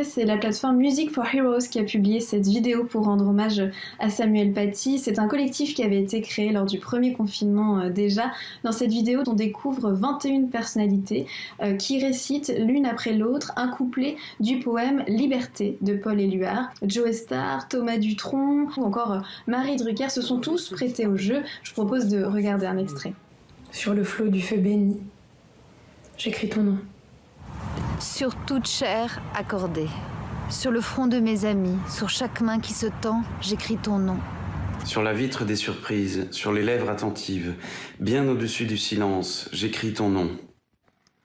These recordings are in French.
C'est la plateforme Music for Heroes qui a publié cette vidéo pour rendre hommage à Samuel Paty. C'est un collectif qui avait été créé lors du premier confinement déjà. Dans cette vidéo, on découvre 21 personnalités qui récitent l'une après l'autre un couplet du poème Liberté de Paul Éluard. Joe Star, Thomas Dutronc ou encore Marie Drucker se sont tous prêtés au jeu. Je vous propose de regarder un extrait. Sur le flot du feu béni, j'écris ton nom. Sur toute chair accordée, sur le front de mes amis, sur chaque main qui se tend, j'écris ton nom. Sur la vitre des surprises, sur les lèvres attentives, bien au-dessus du silence, j'écris ton nom.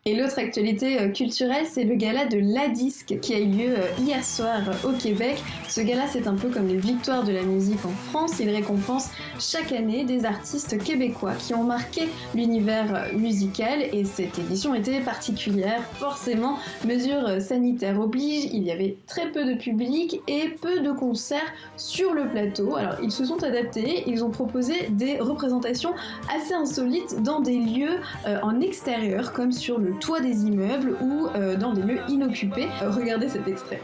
Et l'autre actualité culturelle, c'est le gala de La Disque qui a eu lieu hier soir au Québec. Ce gala, c'est un peu comme les victoires de la musique en France. Il récompense chaque année des artistes québécois qui ont marqué l'univers musical. Et cette édition était particulière. Forcément, mesures sanitaires obligent. Il y avait très peu de public et peu de concerts sur le plateau. Alors, ils se sont adaptés. Ils ont proposé des représentations assez insolites dans des lieux en extérieur, comme sur le toit des immeubles ou dans des lieux inoccupés. Regardez cet extrait.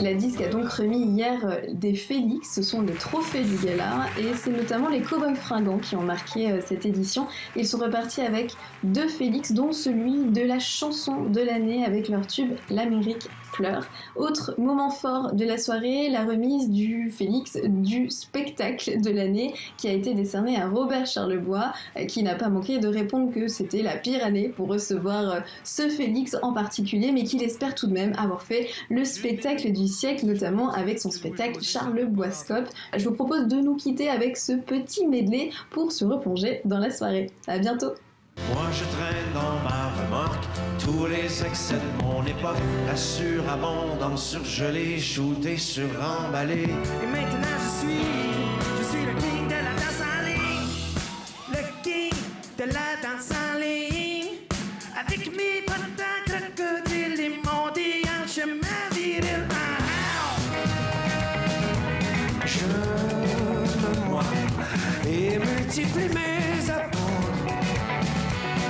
La Disque a donc remis hier des Félix, ce sont les trophées du gala, et c'est notamment les Cowboys Fringants qui ont marqué cette édition. Ils sont repartis avec 2 Félix, dont celui de la chanson de l'année avec leur tube L'Amérique pleure. Autre moment fort de la soirée, la remise du Félix du spectacle de l'année qui a été décerné à Robert Charlebois, qui n'a pas manqué de répondre que c'était la pire année pour recevoir ce Félix en particulier, mais qu'il espère tout de même avoir fait le spectacle du siècle, notamment avec son spectacle Charleboiscope. Je vous propose de nous quitter avec ce petit medley pour se replonger dans la soirée. À bientôt. Moi je traîne dans ma remorque tous les excès de mon époque, la surabondance surgelée, shootée, suremballée. Et maintenant je suis le king de la danse en ligne, le king de la danse en ligne, avec mes